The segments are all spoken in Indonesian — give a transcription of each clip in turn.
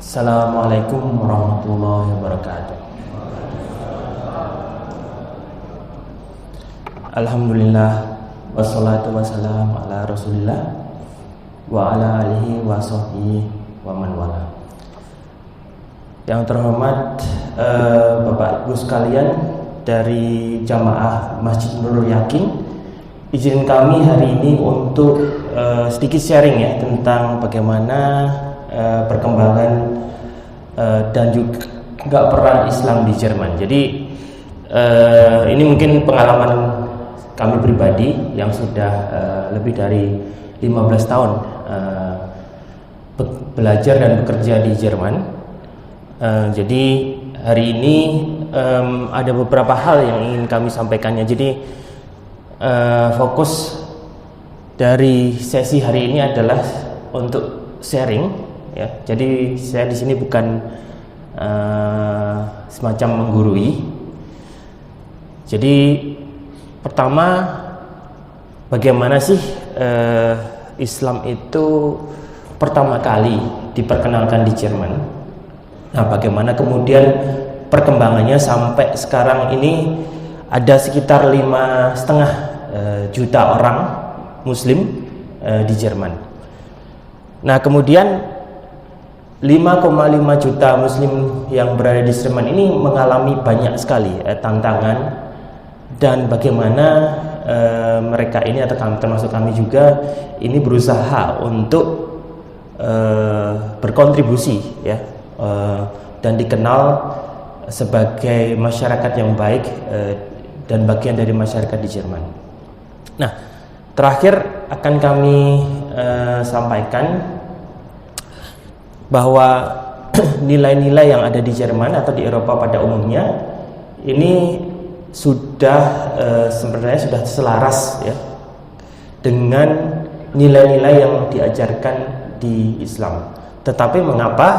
Assalamualaikum warahmatullahi wabarakatuh. Alhamdulillah, wassalatu wassalamu ala rasulillah wa ala alihi wa sahbihi wa man wala. Yang terhormat Bapak Ibu sekalian dari Jamaah Masjid Nurul Yakin, izin kami hari ini untuk sedikit sharing ya tentang bagaimana perkembangan dan juga peran Islam di Jerman. Jadi ini mungkin pengalaman kami pribadi yang sudah lebih dari 15 tahun belajar dan bekerja di Jerman. Jadi hari ini ada beberapa hal yang ingin kami sampaikannya. Jadi fokus dari sesi hari ini adalah untuk sharing. Ya, jadi saya di sini bukan semacam menggurui. Jadi pertama, bagaimana sih Islam itu pertama kali diperkenalkan di Jerman? Nah, bagaimana kemudian perkembangannya sampai sekarang ini ada sekitar 5,5 juta orang Muslim di Jerman. Nah, kemudian 5,5 juta Muslim yang berada di Jerman ini mengalami banyak sekali tantangan, dan bagaimana mereka ini atau termasuk kami juga ini berusaha untuk berkontribusi ya, dan dikenal sebagai masyarakat yang baik dan bagian dari masyarakat di Jerman. Nah, terakhir akan kami sampaikan bahwa nilai-nilai yang ada di Jerman atau di Eropa pada umumnya ini sudah sebenarnya sudah selaras ya dengan nilai-nilai yang diajarkan di Islam. Tetapi mengapa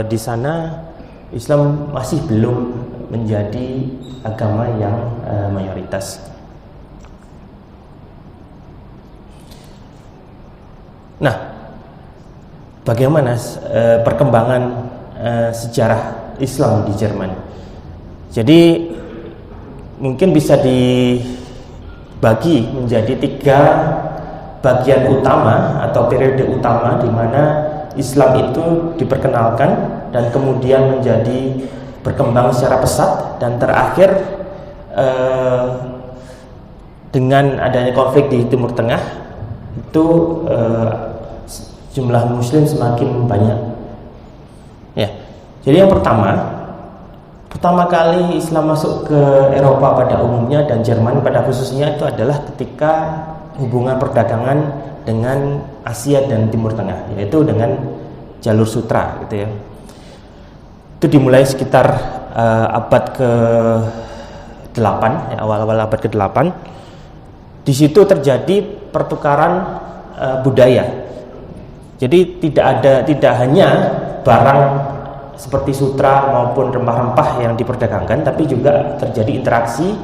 di sana Islam masih belum menjadi agama yang mayoritas? Nah, bagaimana perkembangan sejarah Islam di Jerman? Jadi mungkin bisa dibagi menjadi 3 bagian utama atau periode utama di mana Islam itu diperkenalkan dan kemudian menjadi berkembang secara pesat, dan terakhir dengan adanya konflik di Timur Tengah itu jumlah Muslim semakin banyak. Ya, jadi yang pertama kali Islam masuk ke Eropa pada umumnya dan Jerman pada khususnya itu adalah ketika hubungan perdagangan dengan Asia dan Timur Tengah, yaitu dengan jalur sutra, gitu ya. Itu dimulai sekitar abad ke-8, ya, awal-awal abad ke-8. Di situ terjadi pertukaran budaya. Jadi tidak hanya barang seperti sutra maupun rempah-rempah yang diperdagangkan, tapi juga terjadi interaksi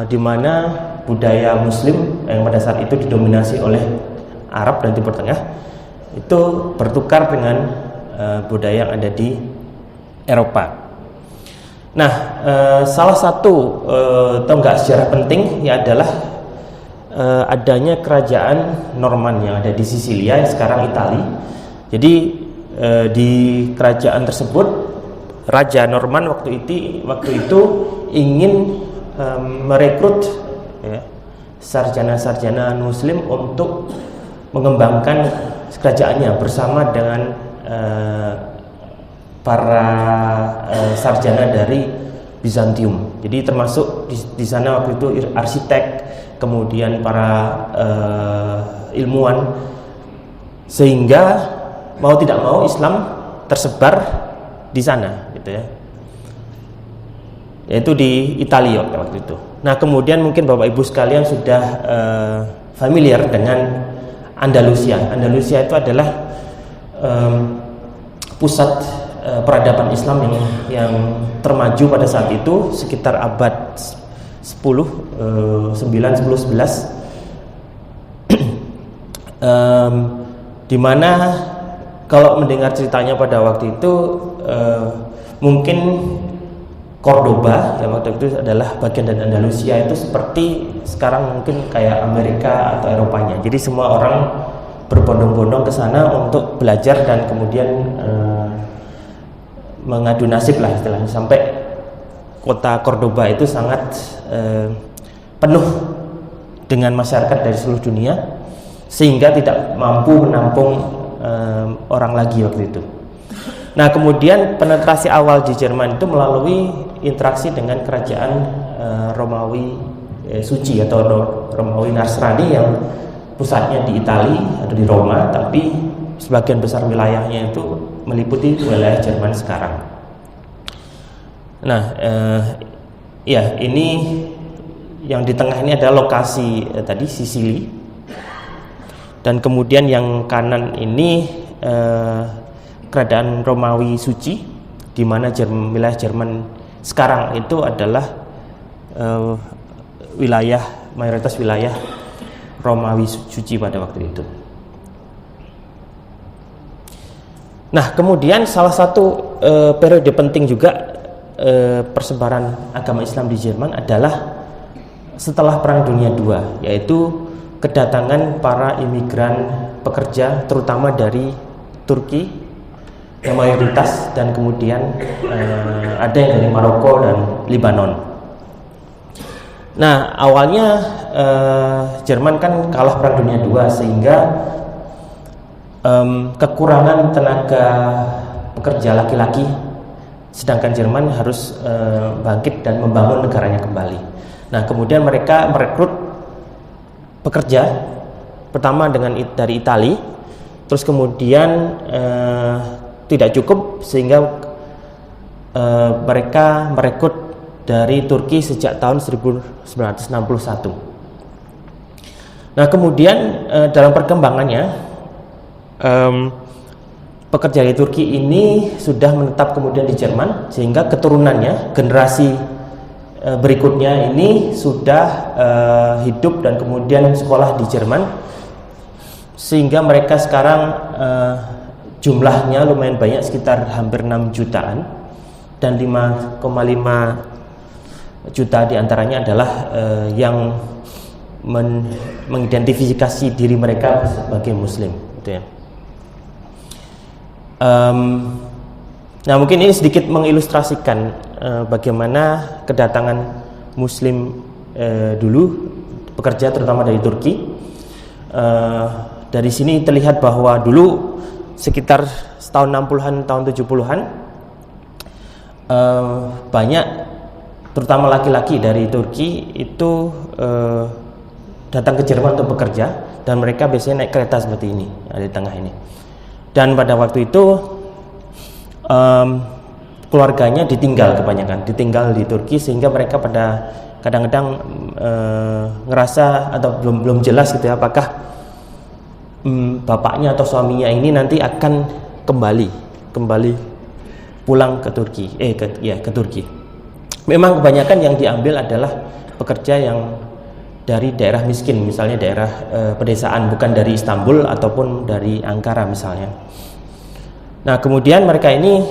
di mana budaya Muslim yang pada saat itu didominasi oleh Arab dan Timur Tengah itu bertukar dengan budaya yang ada di Eropa. Nah, salah satu tonggak sejarah penting ya adalah adanya kerajaan Norman yang ada di Sisilia yang sekarang Italia. Jadi di kerajaan tersebut Raja Norman waktu itu ingin merekrut ya, sarjana-sarjana Muslim untuk mengembangkan kerajaannya bersama dengan para sarjana dari Bizantium. Jadi termasuk di sana waktu itu arsitek, kemudian para ilmuwan, sehingga mau tidak mau Islam tersebar di sana, gitu ya, yaitu di Italia waktu itu. Nah, kemudian mungkin Bapak Ibu sekalian sudah familiar dengan Andalusia. Andalusia itu adalah pusat peradaban Islam yang termaju pada saat itu sekitar abad 9, 10, 11 di mana kalau mendengar ceritanya pada waktu itu mungkin Cordoba yang waktu itu adalah bagian dari Andalusia itu seperti sekarang mungkin kayak Amerika atau Eropanya. Jadi semua orang berbondong-bondong ke sana untuk belajar dan kemudian mengadu nasib lah istilahnya, sampai kota Cordoba itu sangat penuh dengan masyarakat dari seluruh dunia sehingga tidak mampu menampung orang lagi waktu itu. Nah, kemudian penetrasi awal di Jerman itu melalui interaksi dengan kerajaan Romawi Suci atau Romawi Nasrani yang pusatnya di Italia atau di Roma, tapi sebagian besar wilayahnya itu meliputi wilayah Jerman sekarang. Nah, ya ini yang di tengah ini adalah lokasi tadi Sisili, dan kemudian yang kanan ini kerajaan Romawi Suci, di mana wilayah Jerman sekarang itu adalah mayoritas wilayah Romawi Suci pada waktu itu. Nah, kemudian salah satu periode penting juga persebaran agama Islam di Jerman adalah setelah Perang Dunia II, yaitu kedatangan para imigran pekerja terutama dari Turki yang mayoritas, dan kemudian ada yang dari Maroko dan Lebanon. Nah, awalnya Jerman kan kalah Perang Dunia II sehingga kekurangan tenaga pekerja laki-laki, sedangkan Jerman harus bangkit dan membangun negaranya kembali. Nah, kemudian mereka merekrut pekerja pertama dari Italia, terus kemudian tidak cukup sehingga mereka merekrut dari Turki sejak tahun 1961. Nah, kemudian dalam perkembangannya pekerja di Turki ini sudah menetap kemudian di Jerman, sehingga keturunannya, generasi berikutnya ini sudah hidup dan kemudian sekolah di Jerman, sehingga mereka sekarang jumlahnya lumayan banyak, sekitar hampir 6 jutaan, dan 5,5 juta diantaranya adalah yang mengidentifikasi diri mereka sebagai Muslim, gitu ya. Nah, mungkin ini sedikit mengilustrasikan bagaimana kedatangan Muslim dulu pekerja terutama dari Turki. Dari sini terlihat bahwa dulu sekitar tahun 60-an, tahun 70-an banyak terutama laki-laki dari Turki itu datang ke Jerman untuk bekerja, dan mereka biasanya naik kereta seperti ini, ada di tengah ini. Dan pada waktu itu keluarganya kebanyakan ditinggal di Turki, sehingga mereka pada kadang-kadang ngerasa atau belum jelas gitu ya, apakah bapaknya atau suaminya ini nanti akan kembali pulang ke Turki, ke Turki. Memang kebanyakan yang diambil adalah pekerja yang dari daerah miskin, misalnya daerah pedesaan, bukan dari Istanbul ataupun dari Ankara misalnya. Nah, kemudian mereka ini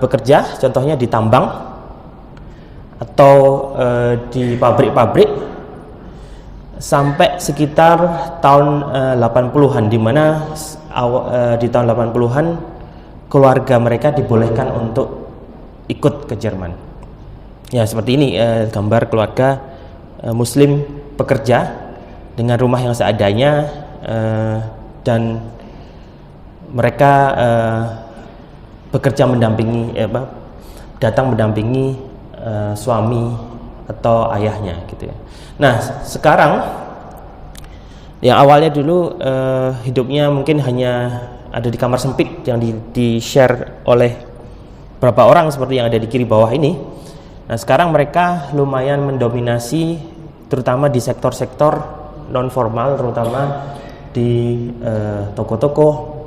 bekerja, contohnya di tambang atau di pabrik-pabrik, sampai sekitar tahun 80-an, di mana di tahun 80-an keluarga mereka dibolehkan untuk ikut ke Jerman. Ya, seperti ini gambar keluarga Muslim pekerja dengan rumah yang seadanya, dan mereka bekerja datang mendampingi suami atau ayahnya, gitu ya. Nah, sekarang yang awalnya dulu hidupnya mungkin hanya ada di kamar sempit yang di-share oleh beberapa orang seperti yang ada di kiri bawah ini. Nah, sekarang mereka lumayan mendominasi terutama di sektor-sektor non formal, terutama di toko-toko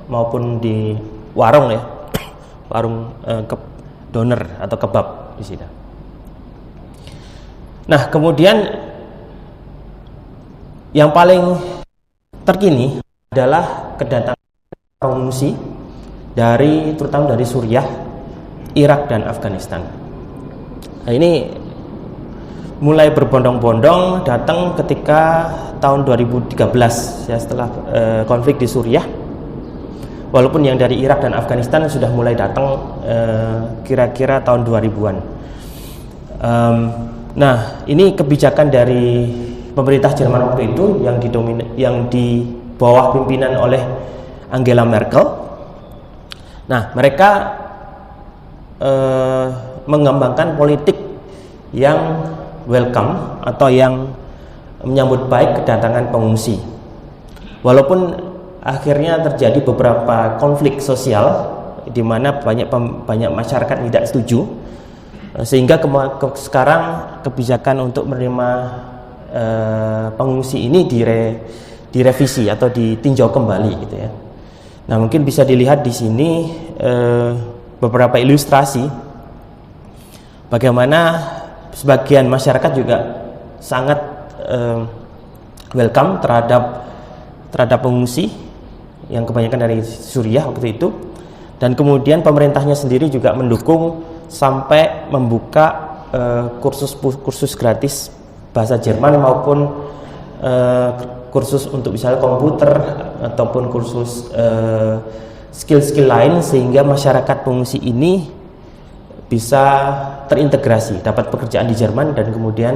maupun di warung ya, warung doner atau kebab di sini. Nah, kemudian yang paling terkini adalah kedatangan pengungsi terutama dari Suriah, Irak dan Afghanistan. Nah, ini mulai berbondong-bondong datang ketika tahun 2013 ya, setelah konflik di Suriah. Walaupun yang dari Irak dan Afghanistan sudah mulai datang kira-kira tahun 2000-an. Nah, ini kebijakan dari pemerintah Jerman waktu itu yang di bawah pimpinan oleh Angela Merkel. Nah, mereka mengembangkan politik yang welcome atau yang menyambut baik kedatangan pengungsi. Walaupun akhirnya terjadi beberapa konflik sosial di mana banyak masyarakat tidak setuju, sehingga sekarang kebijakan untuk menerima pengungsi ini direvisi atau ditinjau kembali gitu ya. Nah, mungkin bisa dilihat di sini beberapa ilustrasi bagaimana sebagian masyarakat juga sangat welcome terhadap pengungsi yang kebanyakan dari Suriah waktu itu, dan kemudian pemerintahnya sendiri juga mendukung sampai membuka kursus gratis bahasa Jerman maupun kursus untuk misalnya komputer ataupun kursus skill-skill lain, sehingga masyarakat pengungsi ini bisa terintegrasi, dapat pekerjaan di Jerman, dan kemudian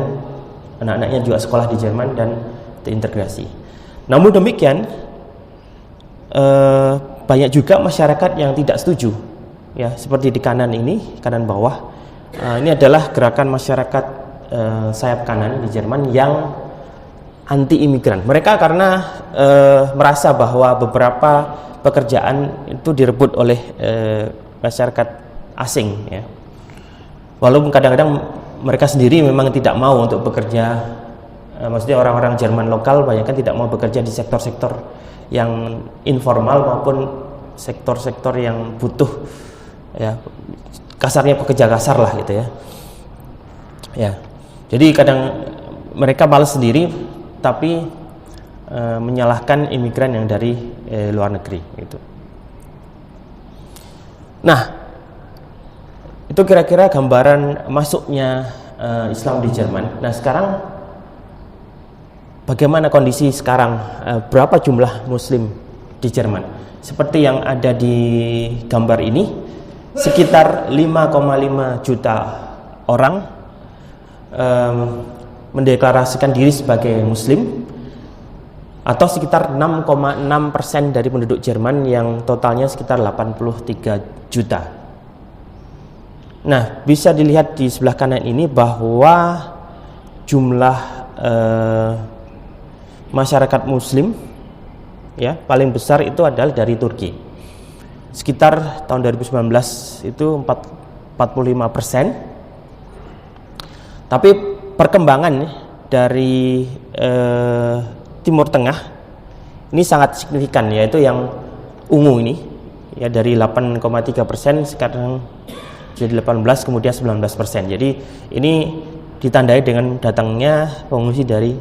anak-anaknya juga sekolah di Jerman dan terintegrasi. Namun demikian, banyak juga masyarakat yang tidak setuju ya, seperti di kanan bawah. Ini adalah gerakan masyarakat sayap kanan di Jerman yang anti imigran. Mereka karena merasa bahwa beberapa pekerjaan itu direbut oleh masyarakat asing ya. Walaupun kadang-kadang mereka sendiri memang tidak mau untuk bekerja, maksudnya orang-orang Jerman lokal banyak kan tidak mau bekerja di sektor-sektor yang informal maupun sektor-sektor yang butuh ya, kasarnya pekerja kasar lah gitu ya. Ya. Jadi kadang mereka malas sendiri tapi menyalahkan imigran yang dari luar negeri gitu. Nah, itu kira-kira gambaran masuknya Islam di Jerman. Nah, sekarang bagaimana kondisi sekarang? Berapa jumlah Muslim di Jerman? Seperti yang ada di gambar ini, sekitar 5,5 juta orang mendeklarasikan diri sebagai Muslim, atau sekitar 6,6% dari penduduk Jerman yang totalnya sekitar 83 juta. Nah, bisa dilihat di sebelah kanan ini bahwa jumlah masyarakat Muslim ya paling besar itu adalah dari Turki. Sekitar tahun 2019 itu 45%. Tapi perkembangan dari Timur Tengah ini sangat signifikan, yaitu yang ungu ini ya, dari 8,3% sekarang jadi 18, kemudian 19%. Jadi ini ditandai dengan datangnya pengungsi dari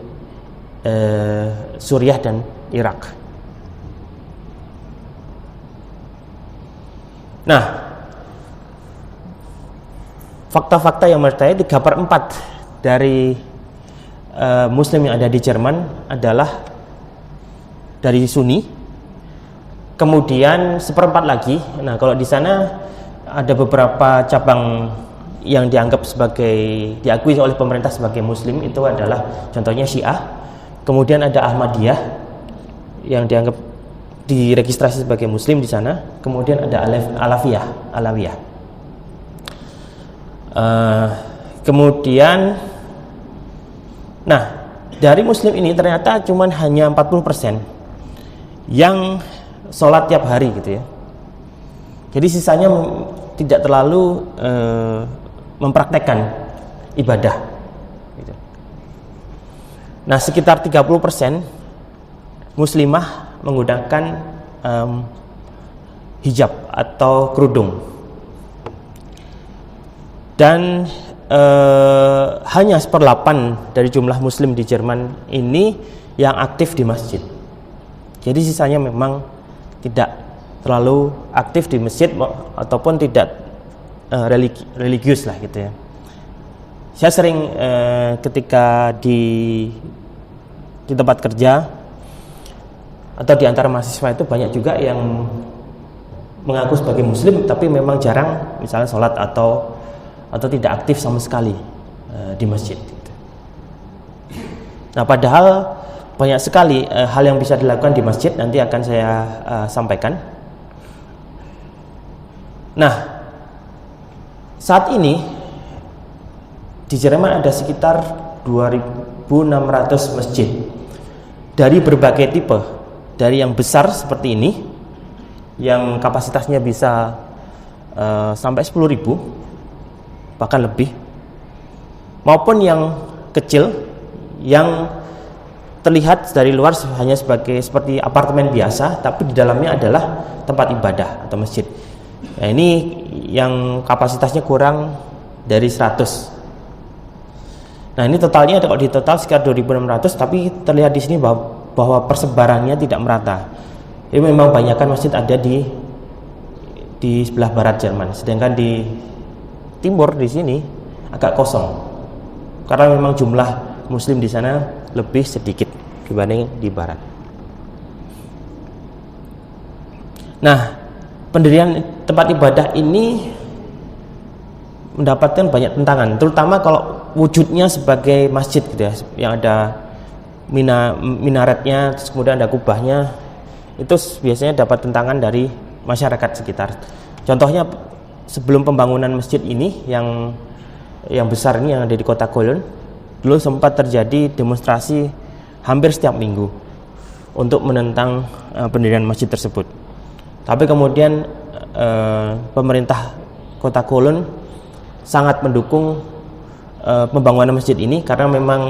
Suriah dan Irak. Nah, fakta-fakta yang menurut saya 3/4 dari Muslim yang ada di Jerman adalah dari Sunni, kemudian 1/4 lagi. Nah, kalau di sana ada beberapa cabang yang diakui oleh pemerintah sebagai Muslim, itu adalah contohnya Syiah, kemudian ada Ahmadiyah yang dianggap diregistrasi sebagai Muslim di sana, kemudian ada Alawiyah. Kemudian, nah, dari Muslim ini ternyata cuma hanya 40% yang sholat tiap hari gitu ya. Jadi sisanya tidak terlalu mempraktekkan ibadah gitu. Nah, sekitar 30% muslimah menggunakan hijab atau kerudung, dan hanya 1/8 dari jumlah Muslim di Jerman ini yang aktif di masjid. Jadi sisanya memang tidak terlalu aktif di masjid ataupun tidak religius lah gitu ya. Saya sering ketika di tempat kerja atau di antara mahasiswa itu banyak juga yang mengaku sebagai muslim tapi memang jarang misalnya sholat atau tidak aktif sama sekali di masjid gitu. Nah, padahal banyak sekali hal yang bisa dilakukan di masjid, nanti akan saya sampaikan. Nah, saat ini di Jerman ada sekitar 2.600 masjid dari berbagai tipe, dari yang besar seperti ini yang kapasitasnya bisa sampai 10.000 bahkan lebih, maupun yang kecil yang terlihat dari luar hanya seperti apartemen biasa, tapi di dalamnya adalah tempat ibadah atau masjid. Nah, ini yang kapasitasnya kurang dari 100. Nah, ini totalnya kalau di total sekitar 2.600, tapi terlihat di sini bahwa persebarannya tidak merata. Ini memang banyakkan masjid ada di sebelah barat Jerman, sedangkan di timur di sini agak kosong. Karena memang jumlah muslim di sana lebih sedikit dibanding di barat. Nah, pendirian tempat ibadah ini mendapatkan banyak tentangan, terutama kalau wujudnya sebagai masjid gitu ya, yang ada minaretnya, terus kemudian ada kubahnya, itu biasanya dapat tentangan dari masyarakat sekitar. Contohnya sebelum pembangunan masjid ini yang besar ini yang ada di kota Cologne, dulu sempat terjadi demonstrasi hampir setiap minggu untuk menentang pendirian masjid tersebut. Tapi kemudian pemerintah kota Cologne sangat mendukung pembangunan masjid ini karena memang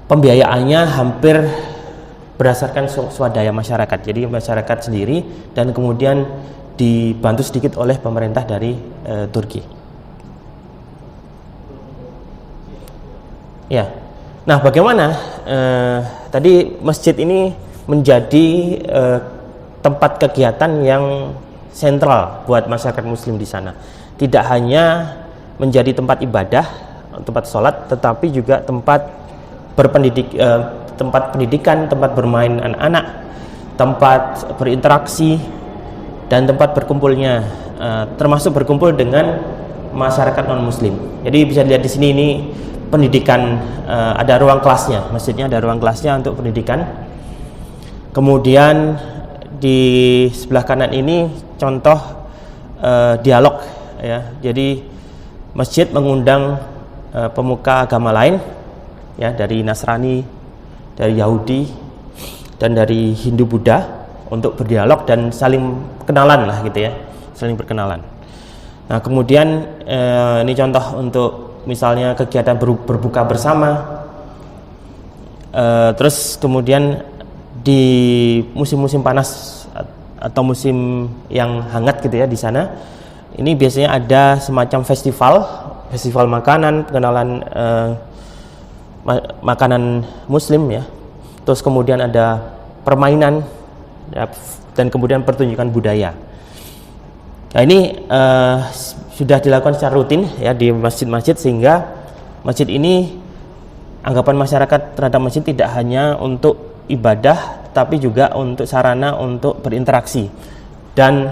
pembiayaannya hampir berdasarkan swadaya masyarakat. Jadi masyarakat sendiri dan kemudian dibantu sedikit oleh pemerintah dari Turki. Ya. Nah, bagaimana tadi masjid ini menjadi tempat kegiatan yang sentral buat masyarakat muslim di sana. Tidak hanya menjadi tempat ibadah, tempat sholat, tetapi juga tempat tempat pendidikan, tempat bermain anak-anak, tempat berinteraksi, dan tempat berkumpulnya, termasuk berkumpul dengan masyarakat non muslim. Jadi bisa dilihat di sini ini pendidikan, ada ruang kelasnya, masjidnya ada ruang kelasnya untuk pendidikan. Kemudian di sebelah kanan ini contoh dialog ya. Jadi masjid mengundang pemuka agama lain ya, dari Nasrani, dari Yahudi, dan dari Hindu Buddha untuk berdialog dan saling kenalan lah gitu ya, saling berkenalan. Nah, kemudian ini contoh untuk misalnya kegiatan berbuka bersama. Terus kemudian di musim-musim panas atau musim yang hangat gitu ya di sana, ini biasanya ada semacam festival makanan, pengenalan makanan muslim ya. Terus kemudian ada permainan ya, dan kemudian pertunjukan budaya. Nah, ini sudah dilakukan secara rutin ya di masjid-masjid, sehingga masjid ini, anggapan masyarakat terhadap masjid tidak hanya untuk ibadah, tapi juga untuk sarana untuk berinteraksi dan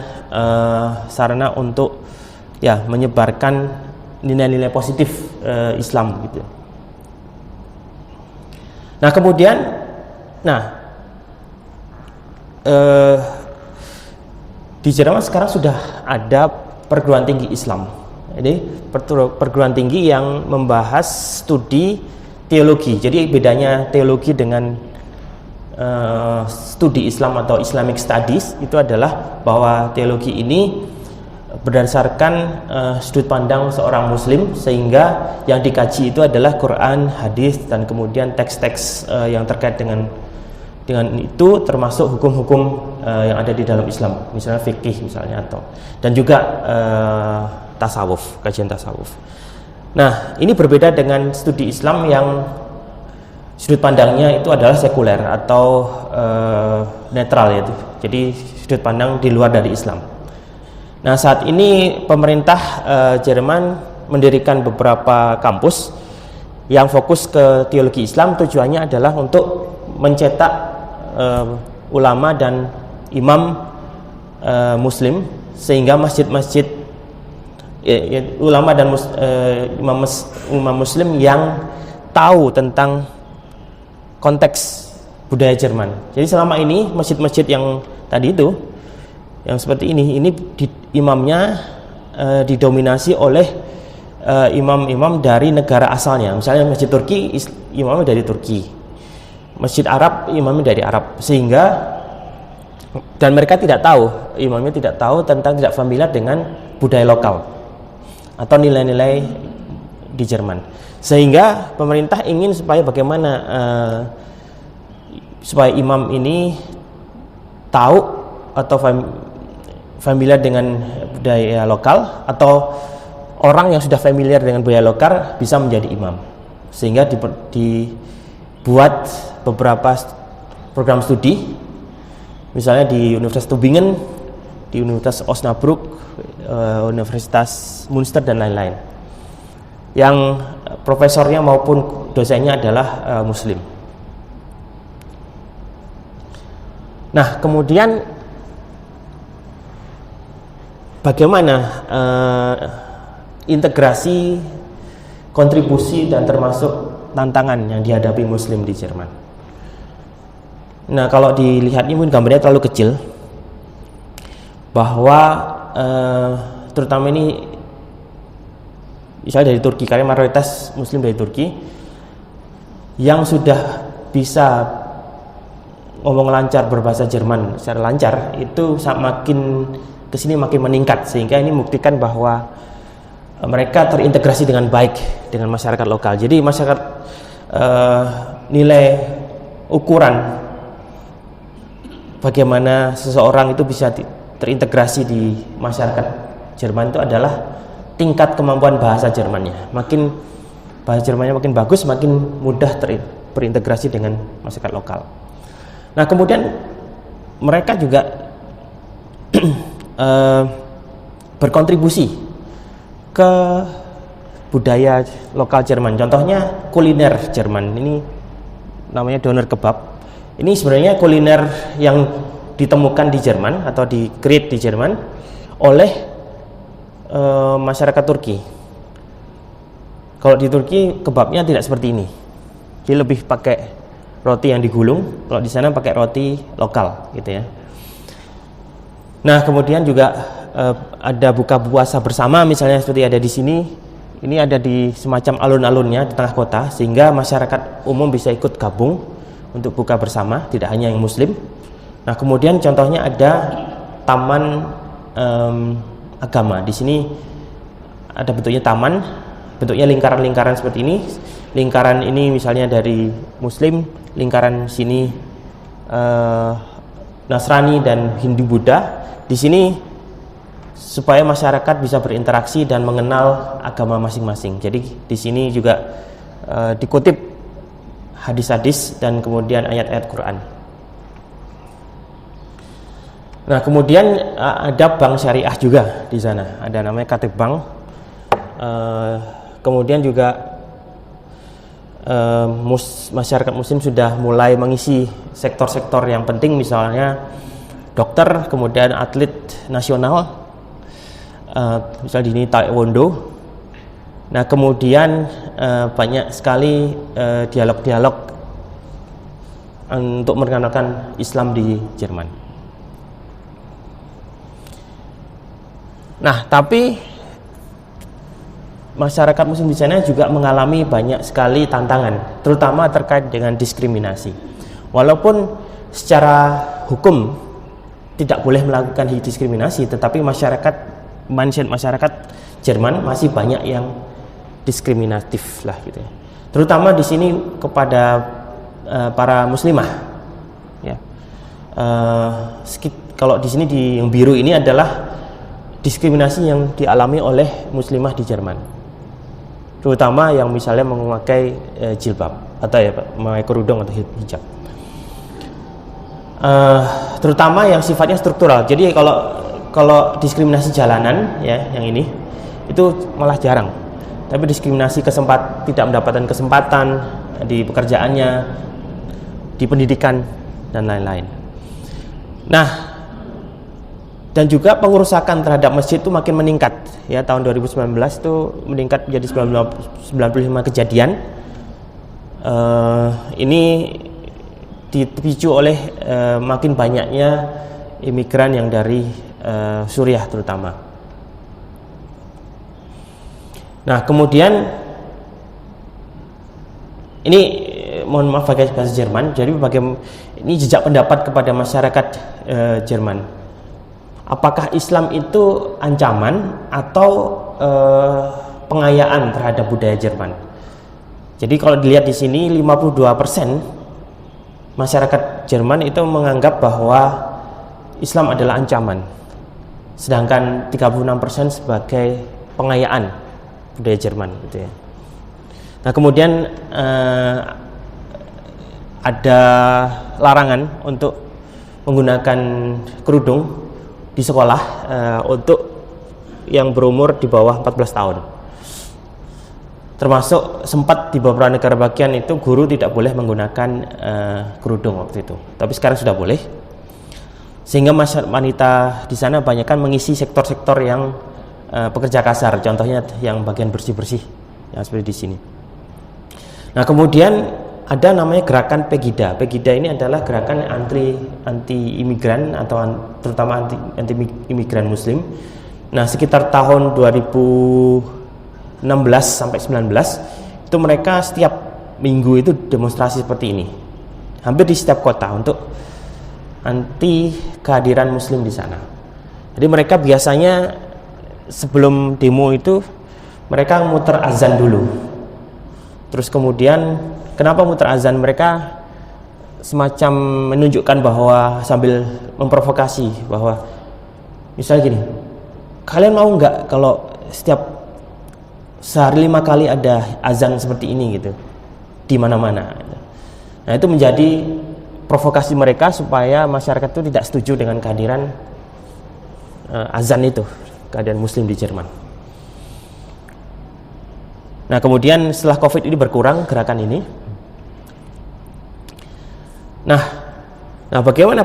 sarana untuk ya menyebarkan nilai-nilai positif Islam gitu. Nah, kemudian di Jerman sekarang sudah ada perguruan tinggi Islam. Jadi perguruan tinggi yang membahas studi teologi. Jadi bedanya teologi dengan studi Islam atau Islamic Studies itu adalah bahwa teologi ini berdasarkan sudut pandang seorang muslim, sehingga yang dikaji itu adalah Quran, hadis, dan kemudian teks-teks yang terkait dengan itu, termasuk hukum-hukum yang ada di dalam Islam, misalnya fikih misalnya, atau dan juga tasawuf, kajian tasawuf. Nah, ini berbeda dengan studi Islam yang sudut pandangnya itu adalah sekuler atau netral, yaitu jadi sudut pandang di luar dari Islam. Nah, saat ini pemerintah Jerman mendirikan beberapa kampus yang fokus ke teologi Islam. Tujuannya adalah untuk mencetak ulama dan imam Muslim, sehingga masjid-masjid ulama dan imam Muslim yang tahu tentang konteks budaya Jerman. Jadi selama ini masjid-masjid yang tadi itu, yang seperti ini imamnya didominasi oleh imam-imam dari negara asalnya. Misalnya masjid Turki, imamnya dari Turki. Masjid Arab, imamnya dari Arab. Sehingga dan mereka imamnya tidak tahu tentang, tidak familiar dengan budaya lokal atau nilai-nilai di Jerman. Sehingga pemerintah ingin supaya bagaimana supaya imam ini tahu atau familiar dengan budaya lokal, atau orang yang sudah familiar dengan budaya lokal bisa menjadi imam. Sehingga dibuat beberapa program studi, misalnya di Universitas Tübingen, di Universitas Osnabrück, Universitas Münster dan lain-lain, yang profesornya maupun dosennya adalah Muslim. Nah, kemudian bagaimana integrasi, kontribusi dan termasuk tantangan yang dihadapi Muslim di Jerman. Nah, kalau dilihat ini mungkin gambarnya terlalu kecil, bahwa terutama ini misalnya dari Turki, karena mayoritas Muslim dari Turki yang sudah bisa ngomong lancar berbahasa Jerman secara lancar, itu makin kesini makin meningkat, sehingga ini membuktikan bahwa mereka terintegrasi dengan baik dengan masyarakat lokal. Jadi masyarakat nilai ukuran bagaimana seseorang itu bisa terintegrasi di masyarakat Jerman itu adalah tingkat kemampuan bahasa Jermannya. Makin bahasa Jermannya makin bagus, makin mudah terintegrasi dengan masyarakat lokal. Nah, kemudian mereka juga berkontribusi ke budaya lokal Jerman. Contohnya kuliner Jerman. Ini namanya doner kebab. Ini sebenarnya kuliner yang ditemukan di Jerman atau di-create di Jerman oleh masyarakat Turki. Kalau di Turki kebabnya tidak seperti ini. Dia lebih pakai roti yang digulung. Kalau di sana pakai roti lokal, gitu ya. Nah, kemudian juga ada buka puasa bersama, misalnya seperti ada di sini. Ini ada di semacam alun-alunnya di tengah kota, sehingga masyarakat umum bisa ikut gabung untuk buka bersama, tidak hanya yang Muslim. Nah, kemudian contohnya ada taman agama. Di sini ada bentuknya taman, bentuknya lingkaran-lingkaran seperti ini. Lingkaran ini misalnya dari Muslim, lingkaran sini Nasrani dan Hindu Buddha. Di sini supaya masyarakat bisa berinteraksi dan mengenal agama masing-masing. Jadi di sini juga dikutip hadis-hadis dan kemudian ayat-ayat Quran. Nah, kemudian ada bank syariah juga di sana. Ada namanya Katib Bank. Kemudian juga masyarakat Muslim sudah mulai mengisi sektor-sektor yang penting, misalnya dokter, kemudian atlet nasional, misalnya di ini taekwondo. Nah, kemudian banyak sekali dialog-dialog untuk memperkenalkan Islam di Jerman. Nah, tapi masyarakat Muslim di sana juga mengalami banyak sekali tantangan, terutama terkait dengan diskriminasi. Walaupun secara hukum tidak boleh melakukan diskriminasi, tetapi masyarakat Jerman masih banyak yang diskriminatif lah, gitu ya. Terutama di sini kepada para muslimah. Ya. Kalau di sini yang biru ini adalah diskriminasi yang dialami oleh muslimah di Jerman, terutama yang misalnya memakai jilbab. atau ya memakai kerudung atau hijab. Terutama yang sifatnya struktural. Jadi kalau diskriminasi jalanan ya yang ini itu malah jarang. Tapi diskriminasi tidak mendapatkan kesempatan di pekerjaannya, di pendidikan dan lain-lain. Nah, dan juga pengerusakan terhadap masjid itu makin meningkat ya. Tahun 2019 itu meningkat menjadi 95 kejadian. Ini dipicu oleh makin banyaknya imigran yang dari Suriah terutama. Nah, kemudian ini mohon maaf pakai bahasa Jerman. Jadi ini jejak pendapat kepada masyarakat Jerman. Apakah Islam itu ancaman atau pengayaan terhadap budaya Jerman? Jadi kalau dilihat di sini 52% masyarakat Jerman itu menganggap bahwa Islam adalah ancaman. Sedangkan 36% sebagai pengayaan budaya Jerman gitu ya. Nah, kemudian ada larangan untuk menggunakan kerudung di sekolah untuk yang berumur di bawah 14 tahun. Termasuk sempat di beberapa negara bagian itu guru tidak boleh menggunakan kerudung waktu itu. Tapi sekarang sudah boleh. Sehingga wanita di sana banyak kan mengisi sektor-sektor yang pekerja kasar, contohnya yang bagian bersih-bersih yang seperti di sini. Nah, kemudian ada namanya gerakan Pegida. Pegida ini adalah gerakan anti imigran atau terutama anti imigran Muslim. Nah, sekitar tahun 2016 sampai 19 itu mereka setiap minggu itu demonstrasi seperti ini, hampir di setiap kota untuk anti kehadiran Muslim di sana. Jadi mereka biasanya sebelum demo itu mereka muter azan dulu. Terus kemudian kenapa muter azan? Mereka semacam menunjukkan bahwa sambil memprovokasi bahwa misalnya gini, kalian mau nggak kalau setiap sehari 5 kali ada azan seperti ini gitu di mana-mana. Nah, itu menjadi provokasi mereka supaya masyarakat itu tidak setuju dengan kehadiran azan itu, keadaan Muslim di Jerman. Nah, kemudian setelah COVID ini berkurang gerakan ini. Nah, bagaimana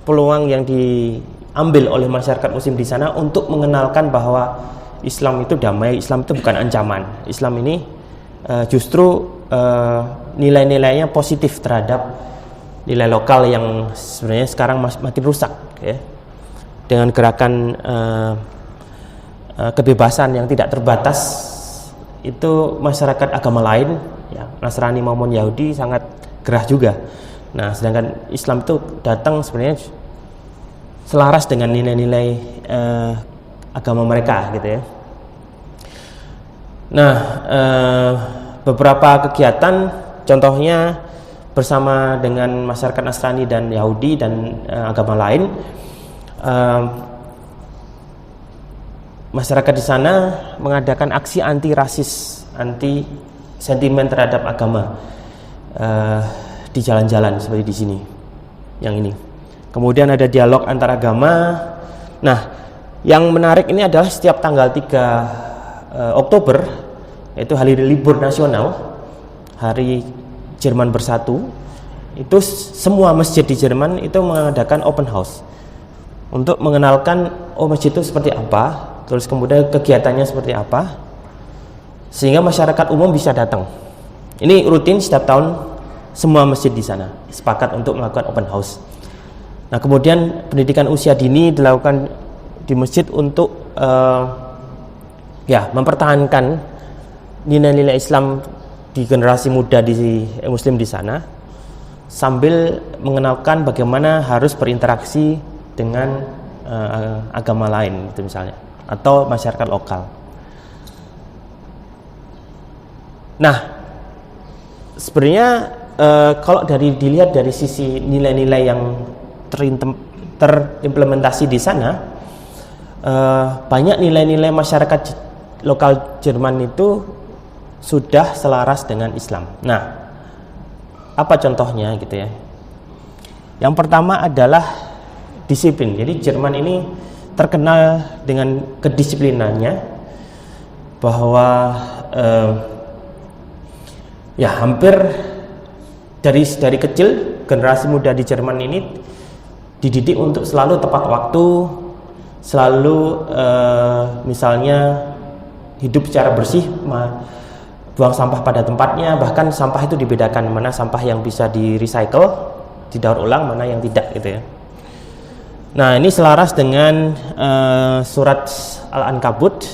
peluang yang diambil oleh masyarakat Muslim di sana untuk mengenalkan bahwa Islam itu damai, Islam itu bukan ancaman. Islam ini justru nilai-nilainya positif terhadap nilai lokal yang sebenarnya sekarang makin rusak ya. Dengan gerakan kebebasan yang tidak terbatas itu masyarakat agama lain ya, Nasrani maupun Yahudi sangat gerah juga. Nah, sedangkan Islam itu datang sebenarnya selaras dengan nilai-nilai agama mereka gitu ya. Nah, beberapa kegiatan contohnya bersama dengan masyarakat Nasrani dan Yahudi dan agama lain, masyarakat di sana mengadakan aksi anti rasis, anti sentimen terhadap agama di jalan-jalan seperti di sini, yang ini. Kemudian ada dialog antar agama. Nah, yang menarik ini adalah setiap tanggal 3 Oktober, yaitu hari libur nasional, hari Jerman Bersatu, itu semua masjid di Jerman itu mengadakan open house untuk mengenalkan masjid itu seperti apa, terus kemudian kegiatannya seperti apa, sehingga masyarakat umum bisa datang. Ini rutin setiap tahun, semua masjid di sana sepakat untuk melakukan open house. Nah, kemudian pendidikan usia dini dilakukan di masjid untuk mempertahankan nilai-nilai Islam di generasi muda di Muslim di sana, sambil mengenalkan bagaimana harus berinteraksi dengan agama lain itu misalnya, atau masyarakat lokal. Nah, sebenarnya kalau dilihat dari sisi nilai-nilai yang terimplementasi di sana, banyak nilai-nilai masyarakat lokal Jerman itu sudah selaras dengan Islam. Nah, apa contohnya gitu ya? Yang pertama adalah disiplin. Jadi Jerman ini terkenal dengan kedisiplinannya, bahwa ya hampir dari kecil generasi muda di Jerman ini dididik untuk selalu tepat waktu, selalu misalnya hidup secara bersih, buang sampah pada tempatnya, bahkan sampah itu dibedakan mana sampah yang bisa di recycle, didaur ulang, mana yang tidak gitu ya. Nah, ini selaras dengan surat Al-Ankabut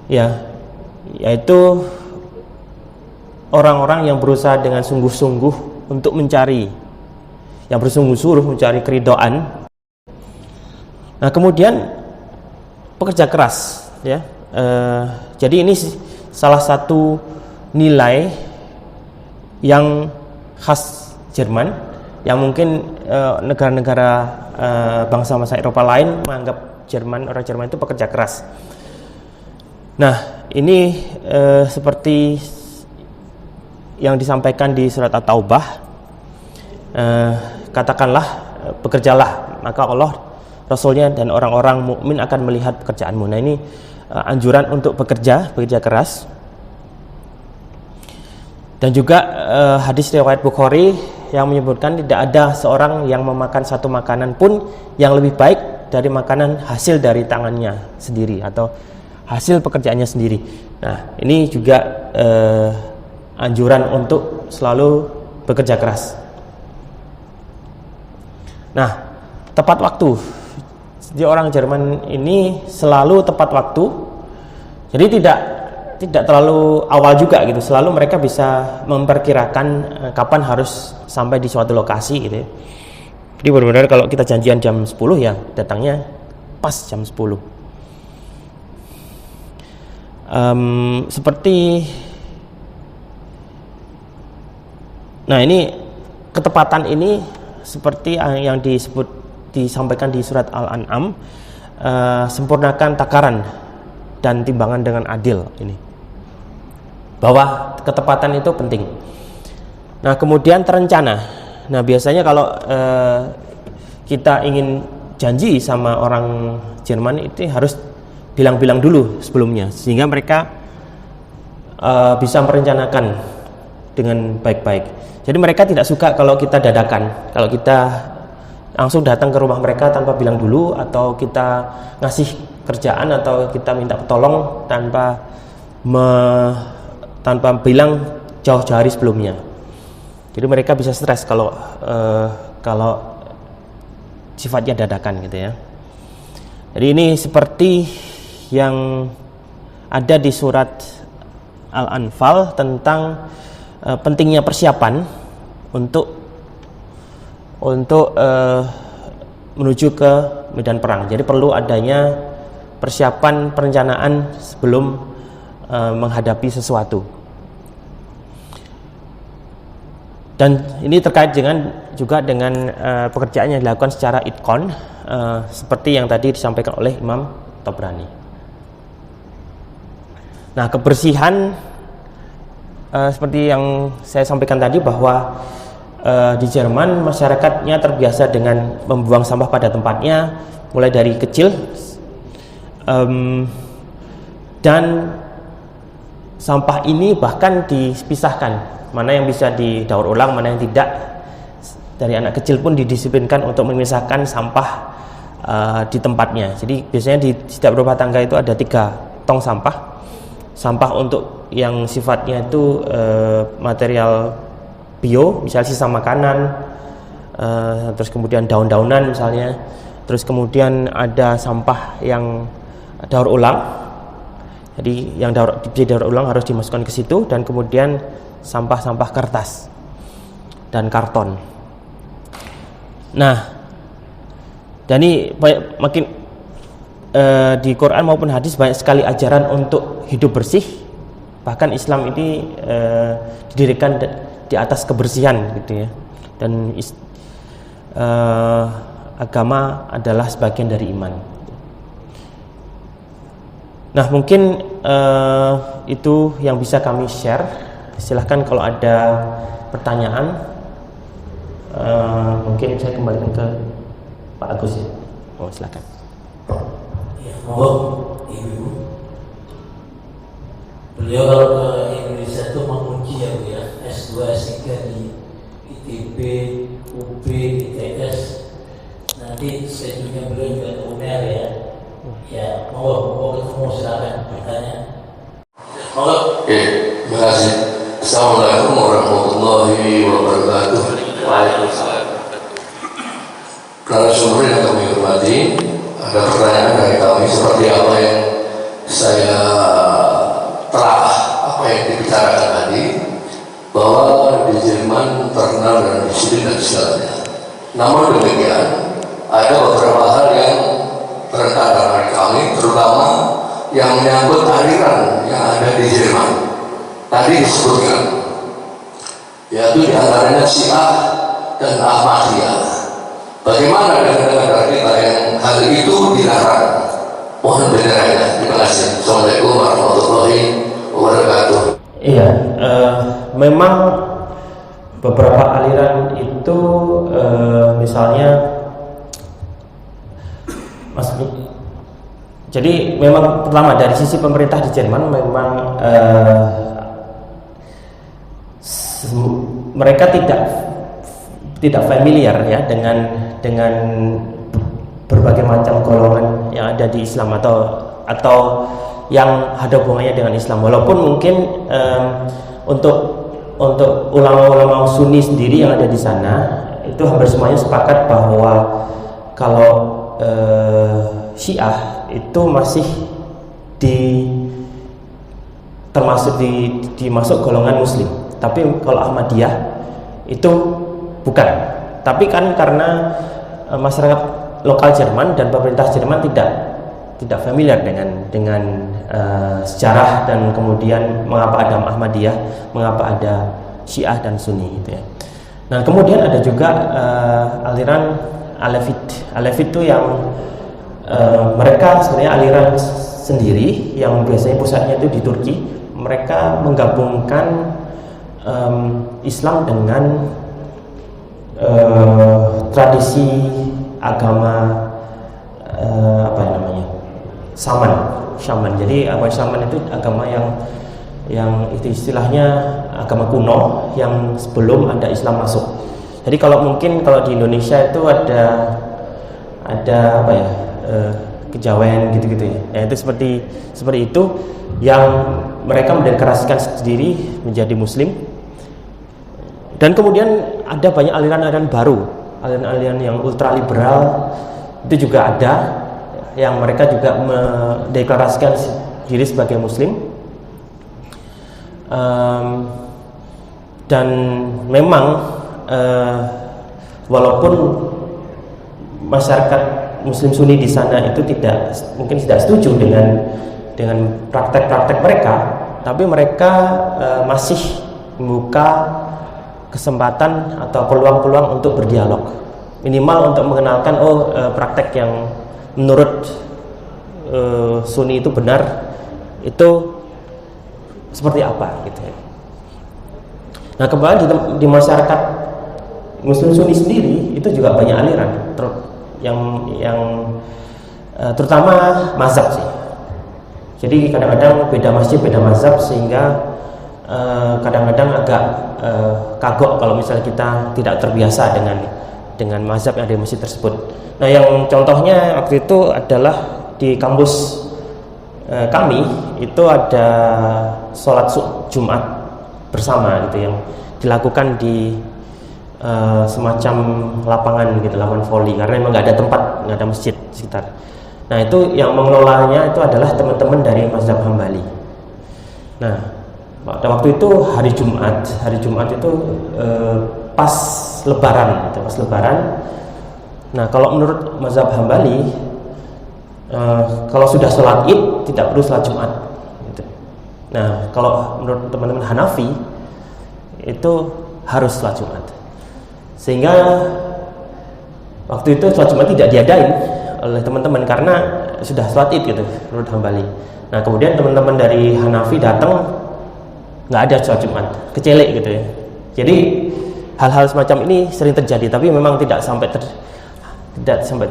ya, yaitu orang-orang yang berusaha dengan sungguh-sungguh untuk mencari, yang bersungguh-sungguh mencari keridhaan. Nah, kemudian pekerja keras ya. Jadi ini salah satu nilai yang khas Jerman, yang mungkin negara-negara bangsa-bangsa Eropa lain menganggap orang Jerman itu pekerja keras. Nah, ini seperti yang disampaikan di surat At-Taubah, katakanlah bekerjalah, maka Allah, Rasulnya dan orang-orang mukmin akan melihat pekerjaanmu. Nah, ini anjuran untuk bekerja keras. Dan juga hadis riwayat Bukhari yang menyebutkan tidak ada seorang yang memakan satu makanan pun yang lebih baik dari makanan hasil dari tangannya sendiri atau hasil pekerjaannya sendiri. Nah, ini juga anjuran untuk selalu bekerja keras. Nah, tepat waktu. Jadi orang Jerman ini selalu tepat waktu. Jadi tidak terlalu awal juga gitu. Selalu mereka bisa memperkirakan kapan harus sampai di suatu lokasi gitu ya. Jadi benar-benar kalau kita janjian jam 10 ya datangnya pas jam 10. Nah, ini ketepatan ini seperti yang disampaikan di surat Al-An'am, sempurnakan takaran dan timbangan dengan adil, ini bahwa ketepatan itu penting. Nah, kemudian terencana. Nah, biasanya kalau kita ingin janji sama orang Jerman itu harus bilang-bilang dulu sebelumnya, sehingga mereka bisa merencanakan dengan baik-baik. Jadi mereka tidak suka kalau kita dadakan, kalau kita langsung datang ke rumah mereka tanpa bilang dulu, atau kita ngasih kerjaan atau kita minta tolong tanpa bilang jauh-jauh hari sebelumnya. Jadi mereka bisa stres kalau sifatnya dadakan gitu ya. Jadi ini seperti yang ada di surat Al-Anfal tentang pentingnya persiapan untuk menuju ke medan perang. Jadi perlu adanya persiapan, perencanaan sebelum menghadapi sesuatu. Dan ini terkait juga dengan pekerjaan yang dilakukan secara itqan, seperti yang tadi disampaikan oleh Imam Tabrani. Nah, kebersihan seperti yang saya sampaikan tadi, bahwa di Jerman masyarakatnya terbiasa dengan membuang sampah pada tempatnya mulai dari kecil, dan sampah ini bahkan dipisahkan, mana yang bisa didaur ulang, mana yang tidak. Dari anak kecil pun didisiplinkan untuk memisahkan sampah di tempatnya. Jadi biasanya di setiap rumah tangga itu ada 3 tong sampah untuk yang sifatnya itu material bio, misalnya sisa makanan, terus kemudian daun-daunan misalnya, terus kemudian ada sampah yang daur ulang. Jadi yang daur ulang harus dimasukkan ke situ, dan kemudian sampah-sampah kertas dan karton. Nah, dan ini makin di Quran maupun hadis banyak sekali ajaran untuk hidup bersih. Bahkan Islam ini didirikan di atas kebersihan gitu ya. Dan agama adalah sebagian dari iman. Nah, mungkin itu yang bisa kami share. Silahkan kalau ada pertanyaan, mungkin saya kembalikan ke Pak Agus ya. Oh, silahkan. Ya, monggo Ibu. Beliau kalau ke Indonesia itu menguji ya Bu ya, S2, S3 di ITB, UB, ITS. Nanti schedule-nya beliau juga ke UNER ya. Ya, monggo ketemu, silakan bertanya. Monggo. Oke, terima kasih. Assalamualaikum warahmatullahi wabarakatuh. Waalaikumsalam. Narasumber yang kami hormati, ada pertanyaan dari kami seperti apa yang saya telah apa yang dibicarakan tadi, bahwa di Jerman terkenal dengan disiplin dan segalanya. Namun demikian, ada beberapa hal yang terkait dengan kami, terutama yang menyangkut aliran yang ada di Jerman. Tadi disebutkan, yaitu diantaranya Syiah dan Ahmadiyah. Bagaimana dengan negara kita yang hal itu dilarang? Mohon penjelasannya. Terima kasih. Assalamualaikum warahmatullahi wabarakatuh. Iya, memang beberapa aliran itu, misalnya, jadi memang pertama dari sisi pemerintah di Jerman memang mereka tidak familiar ya dengan berbagai macam golongan yang ada di Islam atau yang ada hubungannya dengan Islam. Walaupun mungkin untuk ulama-ulama Sunni sendiri yang ada di sana itu hampir semuanya sepakat bahwa kalau Syiah itu masih dimasuk golongan Muslim. Tapi kalau Ahmadiyah itu bukan. Tapi kan karena masyarakat lokal Jerman dan pemerintah Jerman tidak familiar dengan sejarah dan kemudian mengapa ada Ahmadiyah, mengapa ada Syiah dan Sunni gitu ya. Nah, kemudian ada juga aliran Alevit. Alevit itu yang mereka sebenarnya aliran sendiri yang biasanya pusatnya itu di Turki. Mereka menggabungkan Islam dengan tradisi agama Syaman. Jadi Syaman itu agama yang itu istilahnya agama kuno yang sebelum ada Islam masuk. Jadi kalau di Indonesia itu ada kejawen gitu-gitu ya. Ya itu seperti itu yang mereka mendeklarasikan sendiri menjadi Muslim. Dan kemudian ada banyak aliran-aliran baru, aliran-aliran yang ultraliberal itu juga ada, yang mereka juga mendeklarasikan diri sebagai Muslim. Dan memang walaupun masyarakat Muslim Sunni di sana itu mungkin tidak setuju dengan praktek-praktek mereka, tapi mereka masih membuka kesempatan atau peluang-peluang untuk berdialog, minimal untuk mengenalkan praktek yang menurut Sunni itu benar itu seperti apa gitu ya. Nah, kembali di masyarakat Muslim Sunni sendiri itu juga banyak aliran yang terutama mazhab sih. Jadi kadang-kadang beda masjid, beda mazhab, sehingga kadang-kadang agak kagok kalau misalnya kita tidak terbiasa dengan mazhab yang ada di masjid tersebut. Nah, yang contohnya waktu itu adalah di kampus kami itu ada sholat Jumat bersama gitu yang dilakukan di semacam lapangan gitu, lapangan voli, karena memang nggak ada tempat, nggak ada masjid sekitar. Nah, itu yang mengelolanya itu adalah teman-teman dari mazhab Hambali. Nah, pada waktu itu hari Jumat itu pas Lebaran gitu, pas Lebaran. Nah, kalau menurut mazhab Hambali kalau sudah sholat Id tidak perlu sholat Jumat gitu. Nah, kalau menurut teman-teman Hanafi itu harus sholat Jumat, sehingga waktu itu sholat Jumat tidak diadain oleh teman-teman karena sudah sholat Id gitu menurut Hambali. Nah kemudian teman-teman dari Hanafi datang, nggak ada sholat Jumat, kecelek gitu ya. Jadi hal-hal semacam ini sering terjadi, tapi memang tidak sampai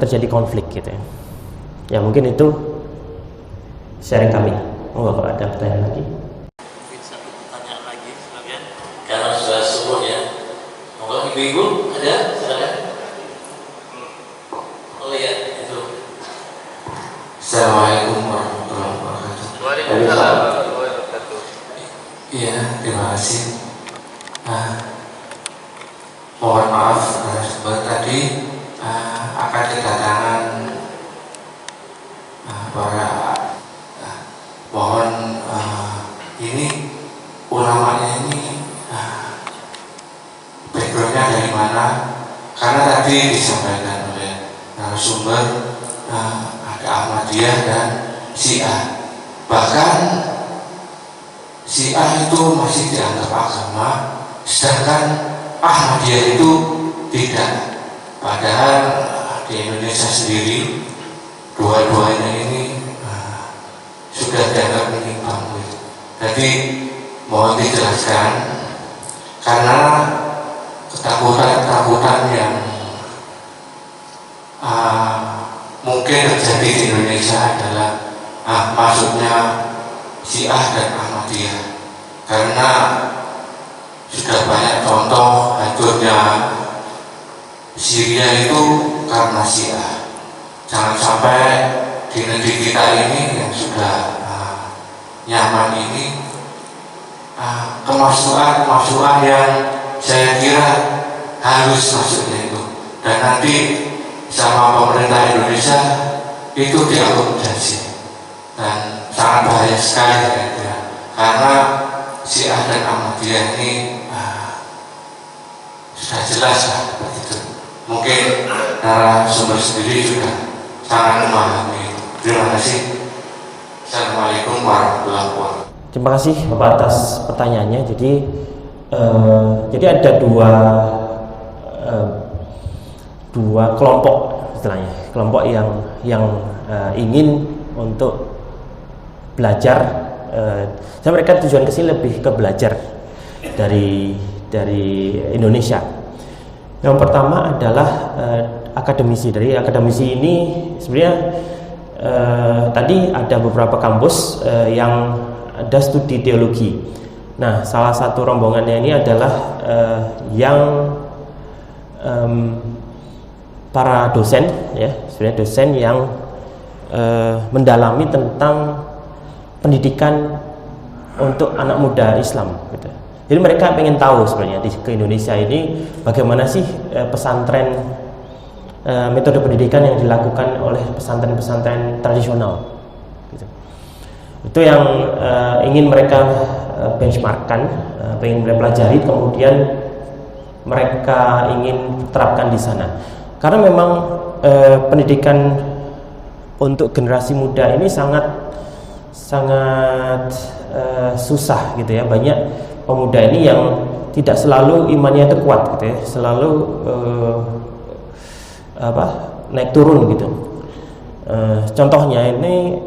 terjadi konflik gitu ya. Ya mungkin itu sharing kami. Oh kalau ada pertanyaan lagi. Mungkin satu pertanyaan lagi sekalian, karena sudah subuh ya. Monggo ibu-ibu ada, silakan. Oh iya itu. Assalamualaikum warahmatullahi wabarakatuh. Waalaikumsalam warahmatullahi wabarakatuh. Iya, terima kasih. Mohon maaf sebab tadi akan kedatangan para mohon ini ulamanya ini backgroundnya dari mana? Karena tadi disampaikan oleh narasumber ada Ahmadiyah dan Syiah. Bahkan Syiah itu masih dianggap agama, sedangkan Ahmadiyah itu tidak. Padahal di Indonesia sendiri dua-duanya ini sudah dianggap menyimpang. Jadi mohon dijelaskan, karena ketakutan yang mungkin terjadi di Indonesia adalah masuknya Syiah dan Ahmadiyah, karena sudah banyak contoh hancurnya Syria itu karena Syiah. Jangan sampai di negeri kita ini yang sudah nyaman ini kemasukan yang saya kira harus masuknya itu, dan nanti sama pemerintah Indonesia itu diakomodasi, dan sangat bahaya sekali saya kira, karena Syiah dan Ahmadiyah ini sudah jelas lah begitu. Mungkin narasumber sendiri sudah sangat memahami. Terima kasih. Assalamualaikum warahmatullahi wabarakatuh. Terima kasih Bapak atas pertanyaannya. Jadi ada dua kelompok istilahnya, kelompok yang ingin untuk belajar. Mereka tujuan kesini lebih ke belajar dari Indonesia. Yang pertama adalah akademisi. Dari akademisi ini sebenarnya tadi ada beberapa kampus yang ada studi teologi. Nah, salah satu rombongannya ini adalah yang para dosen, ya, sebenarnya dosen yang mendalami tentang pendidikan untuk anak muda Islam. Gitu. Jadi mereka ingin tahu sebenarnya ke Indonesia ini bagaimana sih pesantren, metode pendidikan yang dilakukan oleh pesantren-pesantren tradisional. Gitu. Itu yang ingin mereka benchmarkkan, ingin mereka pelajari, kemudian mereka ingin terapkan di sana. Karena memang pendidikan untuk generasi muda ini sangat susah gitu ya. Banyak pemuda ini yang tidak selalu imannya itu kuat gitu ya, selalu naik turun gitu. Contohnya ini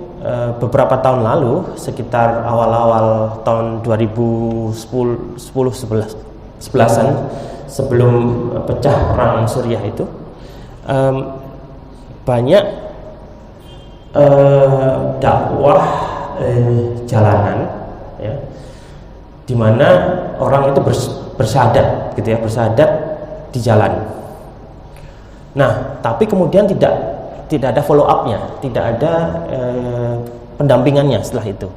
beberapa tahun lalu, sekitar awal-awal tahun 2010-11an, sebelum pecah perang Suriah itu, banyak dakwah jalanan, ya, di mana orang itu bersyahadat, gitu ya, bersyahadat di jalan. Nah, tapi kemudian tidak ada follow up-nya, tidak ada pendampingannya setelah itu.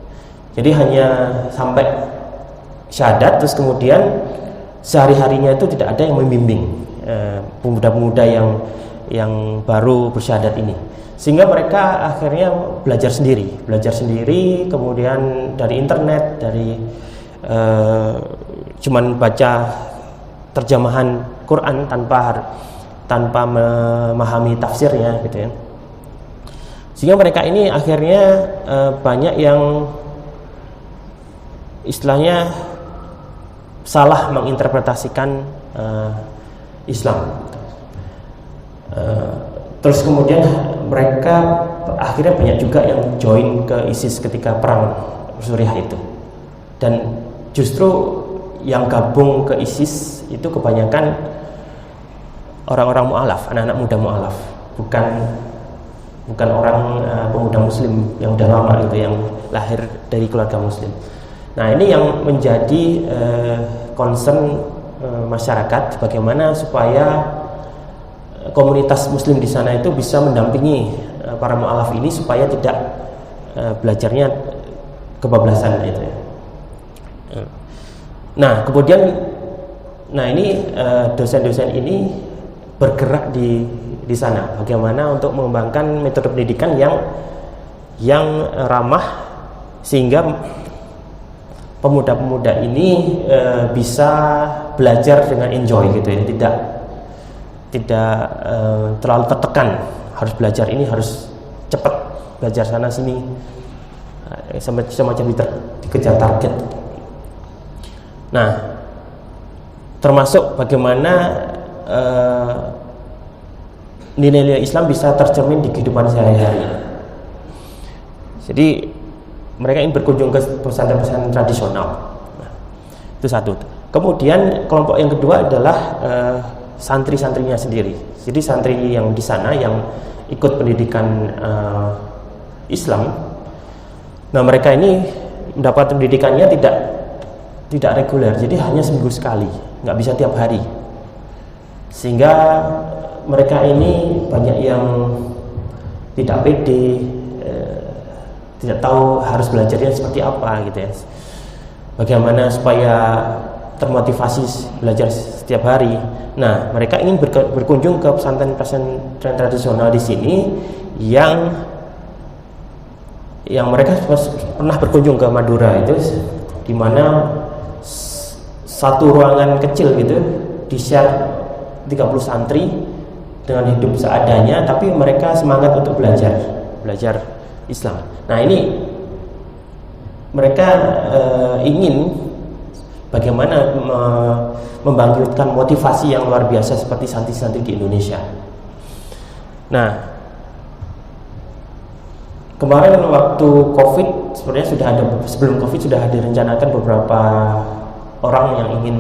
Jadi hanya sampai syahadat, terus kemudian sehari-harinya itu tidak ada yang membimbing pemuda-pemuda yang baru bersyahadat ini. Sehingga mereka akhirnya belajar sendiri, kemudian dari internet, dari cuman baca terjemahan Quran tanpa memahami tafsirnya gitu ya. Sehingga mereka ini akhirnya banyak yang istilahnya salah menginterpretasikan Islam. Terus kemudian mereka akhirnya banyak juga yang join ke ISIS ketika perang Suriah itu. Dan justru yang gabung ke ISIS itu kebanyakan orang-orang mu'alaf, anak-anak muda mu'alaf, bukan orang pemuda muslim yang udah lama gitu, yang lahir dari keluarga muslim. Nah, ini yang menjadi concern masyarakat, bagaimana supaya komunitas muslim di sana itu bisa mendampingi para mu'alaf ini supaya tidak belajarnya kebablasan gitu ya. Nah, kemudian ini dosen-dosen ini bergerak di sana, bagaimana untuk mengembangkan metode pendidikan yang ramah sehingga pemuda-pemuda ini bisa belajar dengan enjoy gitu ya, tidak terlalu tertekan, harus belajar ini harus cepat, belajar sana sini, semacam dikejar target. Nah, termasuk bagaimana nilai-nilai Islam bisa tercermin di kehidupan sehari-hari. Jadi mereka ingin berkunjung ke pesantren-pesantren tradisional. Nah, itu satu. Kemudian kelompok yang kedua adalah santri-santrinya sendiri. Jadi santri yang di sana yang ikut pendidikan Islam. Nah, mereka ini mendapat pendidikannya tidak reguler, jadi hanya seminggu sekali, nggak bisa tiap hari. Sehingga mereka ini banyak yang tidak pede, tidak tahu harus belajarnya seperti apa gitu ya. Bagaimana supaya termotivasi belajar setiap hari. Nah, mereka ingin berkunjung ke pesantren-pesantren tradisional di sini yang mereka pernah berkunjung ke Madura itu, di mana satu ruangan kecil gitu di-share 30 santri dengan hidup seadanya, tapi mereka semangat untuk belajar Islam. Nah, ini mereka ingin bagaimana membangkitkan motivasi yang luar biasa seperti santri-santri di Indonesia. Nah, kemarin waktu COVID, sebenarnya sebelum COVID sudah direncanakan beberapa orang yang ingin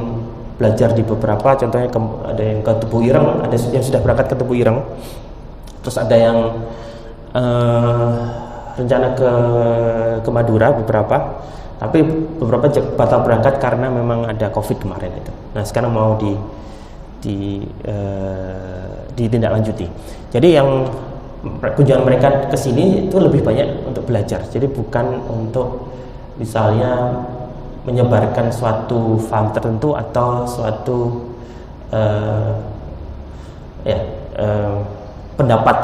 belajar di beberapa, contohnya ada yang ke Tebu Ireng, ada yang sudah berangkat ke Tebu Ireng, terus ada yang rencana ke Madura beberapa, tapi beberapa batal berangkat karena memang ada COVID kemarin itu. Nah, sekarang mau ditindaklanjuti. Jadi yang kunjungan mereka ke sini itu lebih banyak untuk belajar. Jadi bukan untuk misalnya menyebarkan suatu paham tertentu atau suatu pendapat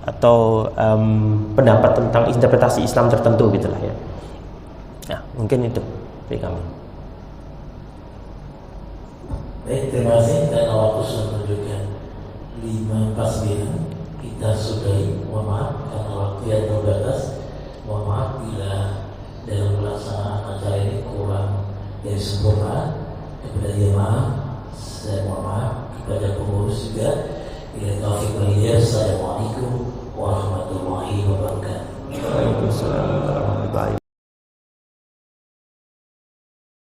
atau pendapat tentang interpretasi Islam tertentu gitulah ya. Nah, mungkin itu dari kami. Baik, terima kasih karena waktu sudah menunjukkan 5:49. Kita sudahi, mohon maaf karena waktu yang terbatas. Mohon maaf bila dalam pelaksanaan acara ini kurang dari sempurna. Kepada jemaah saya mohon maaf, kepada pengurus juga. Bila taufik walhidayah, assalamualaikum warahmatullahi wabarakatuh. Waalaikumsalam warahmatullahi wabarakatuh.